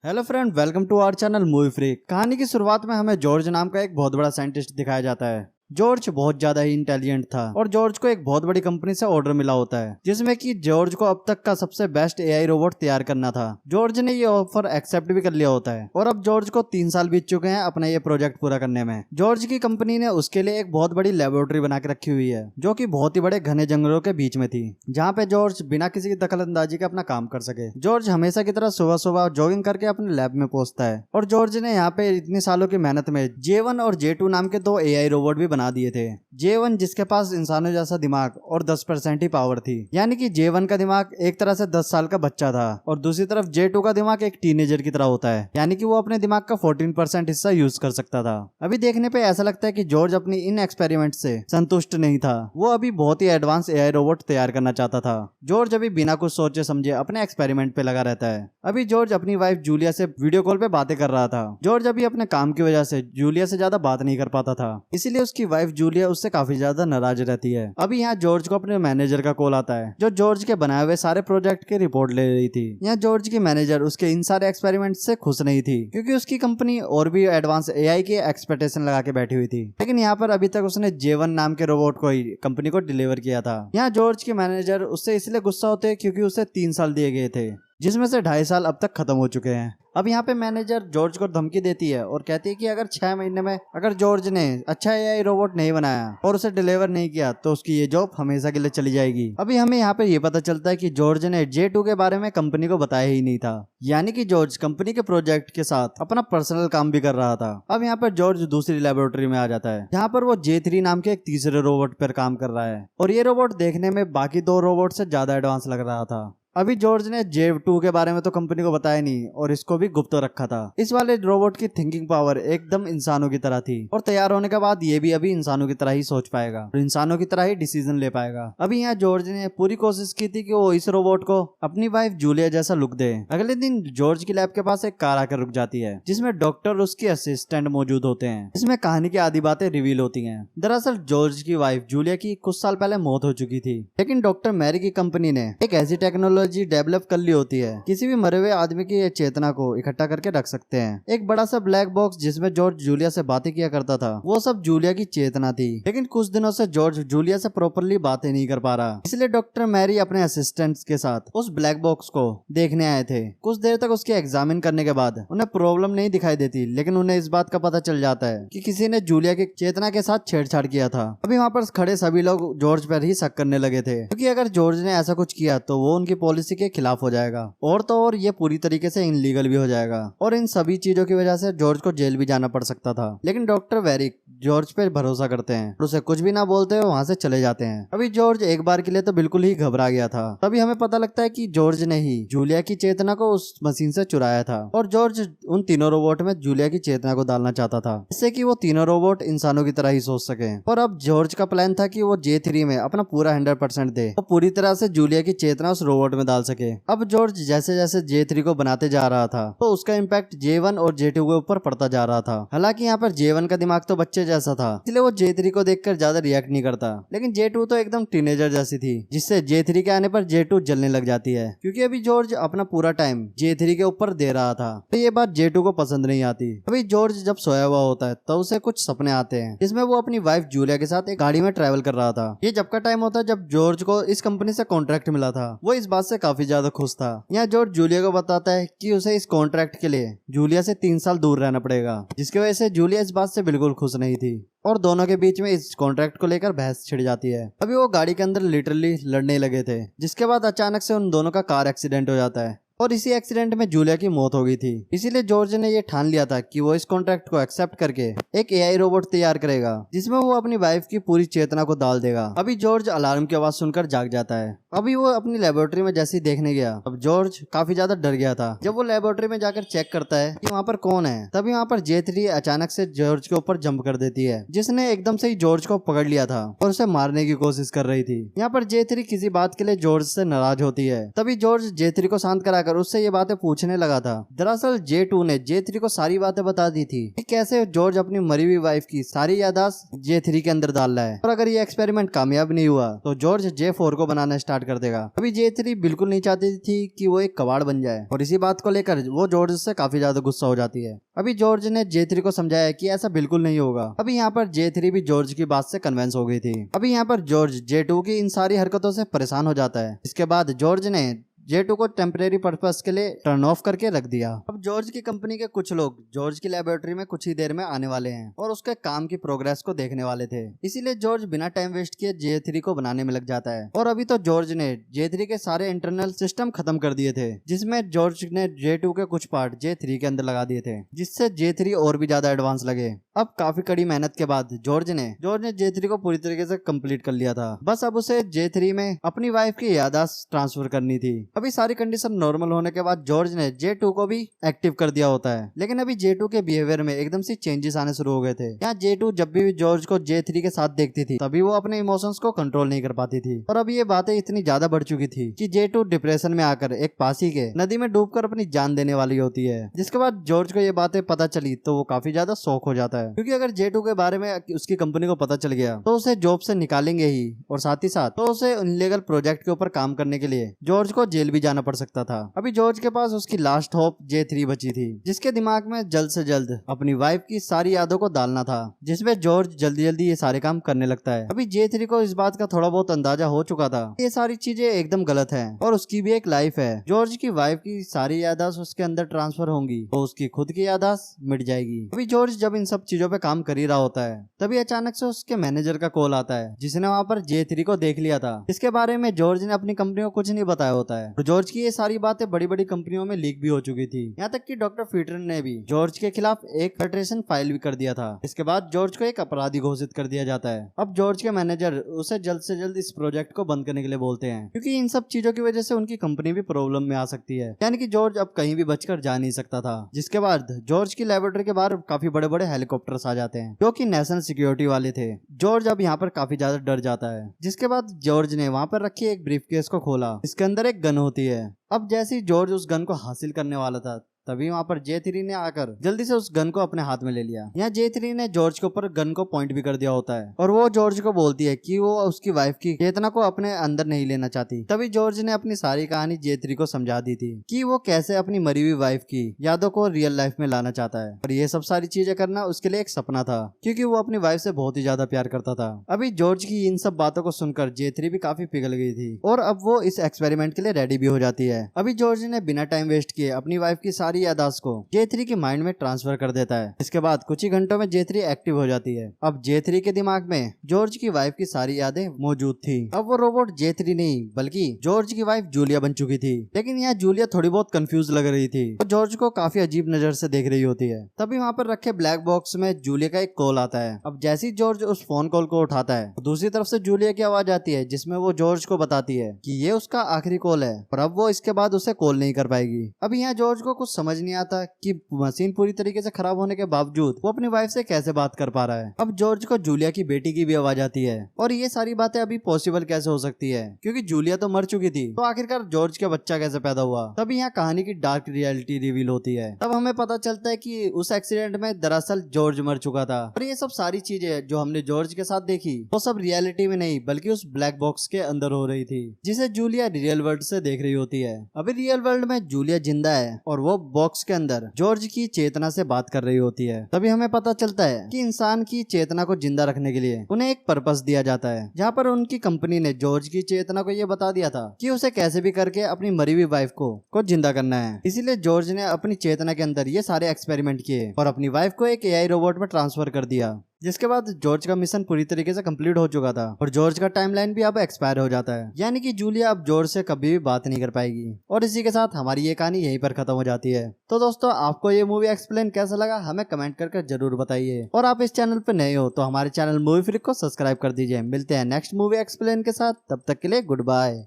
Hello friend, welcome to our channel movie freak. कहानी की शुरुआत में हमें जॉर्ज नाम का एक बहुत बड़ा साइंटिस्ट दिखाया जाता है। जॉर्ज बहुत ज्यादा ही इंटेलिजेंट था और जॉर्ज को एक बहुत बड़ी कंपनी से ऑर्डर मिला होता है जिसमें कि जॉर्ज को अब तक का सबसे बेस्ट एआई रोबोट तैयार करना था। जॉर्ज ने ये ऑफर एक्सेप्ट भी कर लिया होता है और अब जॉर्ज को 3 साल बीत चुके हैं अपना ये प्रोजेक्ट पूरा करने में। जॉर्ज की कंपनी ने उसके लिए एक बहुत बड़ी लेबोरेटरी बना के रखी हुई है जो कि बहुत ही बड़े घने जंगलों के बीच में थी, जहाँ पे जॉर्ज बिना किसी दखल अंदाजी के अपना काम कर सके। जॉर्ज हमेशा की तरह सुबह सुबह जॉगिंग करके अपने लैब में पहुंचता है और जॉर्ज ने यहाँ पे इतने सालों की मेहनत में J1 और J2 नाम के 2 एआई रोबोट भी बना दिए थे। J1 जिसके पास इंसानों जैसा दिमाग और 10% ही पावर थी, यानी कि J1 का दिमाग एक तरह से 10 साल का बच्चा था और दूसरी तरफ J2 का दिमाग एक टीनेजर की तरह होता है, यानी कि वो अपने दिमाग का 14% हिस्सा यूज कर सकता था। अभी देखने पे ऐसा लगता है कि जॉर्ज अपनी इन एक्सपेरिमेंट से संतुष्ट नहीं था, वो अभी बहुत ही एडवांस एआई रोबोट तैयार करना चाहता था। जॉर्ज अभी बिना कुछ सोचे समझे अपने एक्सपेरिमेंट पे लगा रहता है। अभी जॉर्ज अपनी वाइफ जूलिया से वीडियो कॉल पे बातें कर रहा था। जॉर्ज अभी अपने काम की वजह से जूलिया से ज्यादा बात नहीं कर पाता था, इसीलिए उसकी वाइफ जूलिया उससे काफी ज्यादा नाराज रहती है। अभी यहाँ जॉर्ज को अपने मैनेजर का कॉल आता है जो जॉर्ज के बनाए हुए सारे प्रोजेक्ट की रिपोर्ट ले रही थी। यहाँ जॉर्ज की मैनेजर उसके इन सारे एक्सपेरिमेंट से खुश नहीं थी क्योंकि उसकी कंपनी और भी एडवांस एआई की एक्सपेक्टेशन लगा के बैठी हुई थी, लेकिन यहाँ पर अभी तक उसने J1 नाम के रोबोट को ही कंपनी को डिलीवर किया था। यहाँ जॉर्ज के मैनेजर उससे इसलिए गुस्सा होते हैं क्योंकि उसे 3 साल दिए गए थे जिसमें से 2.5 साल अब तक खत्म हो चुके हैं। अब यहाँ पे मैनेजर जॉर्ज को धमकी देती है और कहती है कि अगर 6 महीने में अगर जॉर्ज ने अच्छा एआई रोबोट नहीं बनाया और उसे डिलीवर नहीं किया तो उसकी ये जॉब हमेशा के लिए चली जाएगी। अभी हमें यहाँ पे ये पता चलता है कि जॉर्ज ने J2 के बारे में कंपनी को बताया ही नहीं था, यानी कि जॉर्ज कंपनी के प्रोजेक्ट के साथ अपना पर्सनल काम भी कर रहा था। अब यहाँ पर जॉर्ज दूसरी लेबोरेटरी में आ जाता है जहाँ पर वो J3 नाम के एक तीसरे रोबोट पर काम कर रहा है और ये रोबोट देखने में बाकी 2 रोबोट से ज्यादा एडवांस लग रहा था। अभी जॉर्ज ने J2 के बारे में तो कंपनी को बताया नहीं और इसको भी गुप्त रखा था। इस वाले रोबोट की थिंकिंग पावर एकदम इंसानों की तरह थी और तैयार होने के बाद ये भी अभी इंसानों की तरह ही सोच पाएगा और इंसानों की तरह ही डिसीजन ले पाएगा। अभी यहाँ जॉर्ज ने पूरी कोशिश की थी कि वो इस रोबोट को अपनी वाइफ जूलिया जैसा लुक दे। अगले दिन जॉर्ज की लैब के पास एक कार आकर रुक जाती है जिसमें डॉक्टर और उसके असिस्टेंट मौजूद होते हैं। इसमें कहानी की आधी बातें रिवील होती है। दरअसल जॉर्ज की वाइफ जूलिया की कुछ साल पहले मौत हो चुकी थी, लेकिन डॉक्टर मैरी की कंपनी ने एक ऐसी टेक्नोलॉजी डेवलप कर ली होती है किसी भी मरे हुए आदमी की चेतना को इकट्ठा करके रख सकते हैं। एक बड़ा सा ब्लैक बॉक्स जिसमें जॉर्ज जूलिया से बातें किया करता था, वो सब जूलिया की चेतना थी, लेकिन कुछ दिनों से जॉर्ज जूलिया से प्रॉपरली बातें नहीं कर पा रहा, इसलिए डॉक्टर मैरी अपने असिस्टेंट्स के साथ उस ब्लैक बॉक्स को देखने आए थे। कुछ देर तक उसके एग्जामिन करने के बाद उन्हें प्रॉब्लम नहीं दिखाई देती, लेकिन उन्हें इस बात का पता चल जाता है कि किसी ने जूलिया की चेतना के साथ छेड़छाड़ किया था। अभी वहाँ पर खड़े सभी लोग जॉर्ज पर ही शक करने लगे थे क्योंकि अगर जॉर्ज ने ऐसा कुछ किया तो वो उनकी पॉलिसी के खिलाफ हो जाएगा और तो और ये पूरी तरीके से इनलीगल भी हो जाएगा और इन सभी चीजों की वजह से जॉर्ज को जेल भी जाना पड़ सकता था। लेकिन डॉक्टर वेरिक जॉर्ज पे भरोसा करते हैं और उसे कुछ भी ना बोलते हुए वहां से चले जाते हैं। अभी जॉर्ज एक बार के लिए तो बिल्कुल ही घबरा गया था। तभी हमें पता लगता है कि जॉर्ज ने ही जूलिया की चेतना को उस मशीन से चुराया था और जॉर्ज उन तीनों रोबोट में जूलिया की चेतना को डालना चाहता था जिससे कि वो तीनों रोबोट इंसानों की तरह ही सोच सके। और अब जॉर्ज का प्लान था कि वो J3 में अपना पूरा 100% दे और पूरी तरह से जूलिया की चेतना उस रोबोट में डाल सके। अब जॉर्ज जैसे जैसे J3 को बनाते जा रहा था तो उसका इम्पैक्ट J1 और J2 के ऊपर पड़ता जा रहा था। हालांकि यहाँ पर J1 का दिमाग तो बच्चे जैसा था, इसलिए वो J3 को देखकर ज्यादा रिएक्ट नहीं करता, लेकिन J2 तो एकदम टीनेजर जैसी थी जिससे J3 के आने पर J2 जलने लग जाती है क्योंकि अभी जॉर्ज अपना पूरा टाइम J3 के ऊपर दे रहा था। तो ये बात J2 को पसंद नहीं आती। अभी जॉर्ज जब सोया हुआ होता है तो उसे कुछ सपने आते हैं जिसमें वो अपनी वाइफ जूलिया के साथ एक गाड़ी में ट्रेवल कर रहा था। ये जब का टाइम होता है जब जॉर्ज को इस कंपनी से कॉन्ट्रैक्ट मिला था। वो इस बात से काफी ज्यादा खुश था। यहाँ जॉर्ज जूलिया को बताता है कि उसे इस कॉन्ट्रैक्ट के लिए जूलिया से 3 साल दूर रहना पड़ेगा, जिसकी वजह से जूलिया इस बात से बिल्कुल खुश नहीं थी और दोनों के बीच में इस कॉन्ट्रैक्ट को लेकर बहस छिड़ जाती है। अभी वो गाड़ी के अंदर लिटरली लड़ने लगे थे, जिसके बाद अचानक से उन दोनों का कार एक्सीडेंट हो जाता है और इसी एक्सीडेंट में जूलिया की मौत हो गई थी। इसीलिए जॉर्ज ने ये ठान लिया था कि वो इस कॉन्ट्रैक्ट को एक्सेप्ट करके एक एआई रोबोट तैयार करेगा जिसमें वो अपनी वाइफ की पूरी चेतना को डाल देगा। अभी जॉर्ज अलार्म की आवाज सुनकर जाग जाता है। अभी वो अपनी लेबोरेटरी में जैसे ही देखने गया, अब जॉर्ज काफी ज्यादा डर गया था। जब वो लेबोरेटरी में जाकर चेक करता है कि वहाँ पर कौन है, तभी वहाँ पर J3 अचानक से जॉर्ज के ऊपर जंप कर देती है, जिसने एकदम से ही जॉर्ज को पकड़ लिया था और उसे मारने की कोशिश कर रही थी। यहाँ पर J3 किसी बात के लिए जॉर्ज से नाराज होती है। तभी जॉर्ज J3 को शांत करा जाकर उससे ये बातें पूछने लगा था। दरअसल J2 ने J3 को सारी बातें बता दी थी कि कैसे जॉर्ज अपनी मरी हुई वाइफ की सारी याददाश्त J3 के अंदर डाल रहा है, और अगर ये एक्सपेरिमेंट कामयाब नहीं हुआ तो जॉर्ज J4 को बनाना स्टार्ट कर देगा। अभी J3 बिल्कुल नहीं चाहती थी कि वो एक कबाड़ बन जाए, और इसी बात को लेकर वो जॉर्ज से काफी ज्यादा गुस्सा हो जाती है। अभी जॉर्ज ने J3 को समझाया कि ऐसा बिल्कुल नहीं होगा। अभी यहाँ पर J3 भी जॉर्ज की बात से कन्विंस हो गई थी। अभी यहाँ पर जॉर्ज J2 की इन सारी हरकतों से परेशान हो जाता है। इसके बाद जॉर्ज ने J2 को टेम्परेरी पर्पस के लिए टर्न ऑफ करके रख दिया। अब जॉर्ज की कंपनी के कुछ लोग जॉर्ज की लेबोरेटरी में कुछ ही देर में आने वाले हैं और उसके काम की प्रोग्रेस को देखने वाले थे। इसीलिए जॉर्ज बिना टाइम वेस्ट किए J3 को बनाने में लग जाता है। और अभी तो जॉर्ज ने J3 के सारे इंटरनल सिस्टम खत्म कर दिए थे, जिसमें जॉर्ज ने J2 के कुछ पार्ट J3 के अंदर लगा दिए थे, जिससे J3 और भी ज्यादा एडवांस लगे। अब काफी कड़ी मेहनत के बाद जॉर्ज ने J3 को पूरी तरीके से कंप्लीट कर लिया था। बस अब उसे J3 में अपनी वाइफ की याददाश्त ट्रांसफर करनी थी। अभी सारी कंडीशन नॉर्मल होने के बाद जॉर्ज ने J2 को भी एक्टिव कर दिया होता है, लेकिन अभी J2 के बिहेवियर में एकदम से चेंजेस आने शुरू हो गए थे। यहाँ J2 जब भी जॉर्ज को J3 के साथ देखती थी तभी वो अपने इमोशंस को कंट्रोल नहीं कर पाती थी, और अब ये बातें इतनी ज्यादा बढ़ चुकी थी कि J2 डिप्रेशन में आकर एक पास ही के नदी में डूबकर अपनी जान देने वाली होती है। जिसके बाद जॉर्ज को ये बातें पता चली तो वो काफी ज्यादा शॉक हो जाता है, क्योंकि अगर J2 के बारे में उसकी कंपनी को पता चल गया तो उसे जॉब से निकालेंगे ही, और साथ ही साथ तो उसे इनलीगल प्रोजेक्ट के ऊपर काम करने के लिए जॉर्ज को जेल भी जाना पड़ सकता था। अभी जॉर्ज के पास उसकी लास्ट होप J3 बची थी, जिसके दिमाग में जल्द से जल्द अपनी वाइफ की सारी यादों को डालना था, जिसमें जॉर्ज जल्दी जल्दी ये सारे काम करने लगता है। अभी J3 को इस बात का थोड़ा बहुत अंदाजा हो चुका था, ये सारी चीजें एकदम गलत है और उसकी भी एक लाइफ है। जॉर्ज की वाइफ की सारी याददाश्त उसके अंदर ट्रांसफर होंगी तो उसकी खुद की याददाश्त मिट जाएगी। अभी जॉर्ज जब इन सब चीजों पे काम कर ही रहा होता है तभी अचानक से उसके मैनेजर का कॉल आता है, जिसने वहाँ पर J3 को देख लिया था। इसके बारे में जॉर्ज ने अपनी कंपनी को कुछ नहीं बताया होता है, तो जॉर्ज की ये सारी बातें बड़ी बड़ी कंपनियों में लीक भी हो चुकी थी। यहाँ तक कि डॉक्टर फीटर ने भी जॉर्ज के खिलाफ एक पेटिशन फाइल भी कर दिया था। इसके बाद जॉर्ज को एक अपराधी घोषित कर दिया जाता है। अब जॉर्ज के मैनेजर उसे जल्द से जल्द इस प्रोजेक्ट को बंद करने के लिए बोलते हैं, क्योंकि इन सब चीजों की वजह से उनकी कंपनी भी प्रॉब्लम में आ सकती है। यानी कि जॉर्ज अब कहीं भी बचकर जा नहीं सकता था। जिसके बाद जॉर्ज की लेबोरेटरी के बाहर काफी बड़े बड़े हेलीकॉप्टर्स आ जाते हैं जो कि नेशनल सिक्योरिटी वाले थे। जॉर्ज अब यहाँ पर काफी ज्यादा डर जाता है। जिसके बाद जॉर्ज ने वहाँ पर रखी एक ब्रीफकेस को खोला, इसके अंदर एक गन होती है। अब जैसे ही जॉर्ज उस गन को हासिल करने वाला था तभी वहाँ पर J3 ने आकर जल्दी से उस गन को अपने हाथ में ले लिया। यहाँ J3 ने जॉर्ज के ऊपर गन को पॉइंट भी कर दिया होता है, और वो जॉर्ज को बोलती है कि वो उसकी वाइफ की चेतना को अपने अंदर नहीं लेना चाहती। तभी जॉर्ज ने अपनी सारी कहानी J3 को समझा दी थी कि वो कैसे अपनी मरी हुई वाइफ की यादों को रियल लाइफ में लाना चाहता है, और ये सब सारी चीजें करना उसके लिए एक सपना था, क्योंकि वो अपनी वाइफ से बहुत ही ज्यादा प्यार करता था। अभी जॉर्ज की इन सब बातों को सुनकर J3 भी काफी पिघल गई थी, और अब वो इस एक्सपेरिमेंट के लिए रेडी भी हो जाती है। अभी जॉर्ज ने बिना टाइम वेस्ट किए अपनी वाइफ की सारी याददाश्त को J3 के माइंड में ट्रांसफर कर देता है। इसके बाद कुछ ही घंटों में J3 एक्टिव हो जाती है। अब J3 के दिमाग में जॉर्ज की वाइफ की सारी यादें मौजूद थी। अब वो रोबोट J3 नहीं बल्कि जॉर्ज की वाइफ जूलिया बन चुकी थी। लेकिन यहाँ जूलिया थोड़ी बहुत कंफ्यूज लग रही थी, वो जॉर्ज को काफी अजीब नजर से देख रही होती है। तभी वहाँ पर रखे ब्लैक बॉक्स में जूलिया का एक कॉल आता है। अब जैसे ही जॉर्ज उस फोन कॉल को उठाता है तो दूसरी तरफ से जूलिया की आवाज आती है, जिसमें वो जॉर्ज को बताती है कि ये उसका आखिरी कॉल है और अब वो इसके बाद उसे कॉल नहीं कर पाएगी। अब यहाँ जॉर्ज को कुछ समझ नहीं आता कि मशीन पूरी तरीके से खराब होने के बावजूद वो अपनी वाइफ से कैसे बात कर पा रहा है। अब जॉर्ज को जूलिया की बेटी की भी आवाज आती है, और ये सारी बातें अभी पॉसिबल कैसे हो सकती है, क्योंकि जूलिया तो मर चुकी थी, तो आखिरकार जॉर्ज का बच्चा कैसे पैदा हुआ। तब यहाँ कहानी की डार्क रियलिटी रिवील होती है। तब हमें पता चलता है कि उस एक्सीडेंट में दरअसल जॉर्ज मर चुका था, और ये सब सारी चीजें जो हमने जॉर्ज के साथ देखी वो सब रियलिटी में नहीं बल्कि उस ब्लैक बॉक्स के अंदर हो रही थी, जिसे जूलिया रियल वर्ल्ड से देख रही होती है। अभी रियल वर्ल्ड में जूलिया जिंदा है और वो बॉक्स के अंदर जॉर्ज की चेतना से बात कर रही होती है। तभी हमें पता चलता है कि इंसान की चेतना को जिंदा रखने के लिए उन्हें एक पर्पस दिया जाता है, जहाँ पर उनकी कंपनी ने जॉर्ज की चेतना को ये बता दिया था कि उसे कैसे भी करके अपनी मरी हुई वाइफ को जिंदा करना है। इसीलिए जॉर्ज ने अपनी चेतना के अंदर ये सारे एक्सपेरिमेंट किए और अपनी वाइफ को एक AI रोबोट में ट्रांसफर कर दिया, जिसके बाद जॉर्ज का मिशन पूरी तरीके से कंप्लीट हो चुका था और जॉर्ज का टाइमलाइन भी अब एक्सपायर हो जाता है। यानी कि जूलिया अब जॉर्ज से कभी भी बात नहीं कर पाएगी। और इसी के साथ हमारी ये कहानी यहीं पर खत्म हो जाती है। तो दोस्तों, आपको ये मूवी एक्सप्लेन कैसा लगा हमें कमेंट करके जरूर बताइए, और आप इस चैनल पर नए हो तो हमारे चैनल मूवी फ्रीक को सब्सक्राइब कर दीजिए। मिलते हैं नेक्स्ट मूवी एक्सप्लेन के साथ, तब तक के लिए गुड बाय।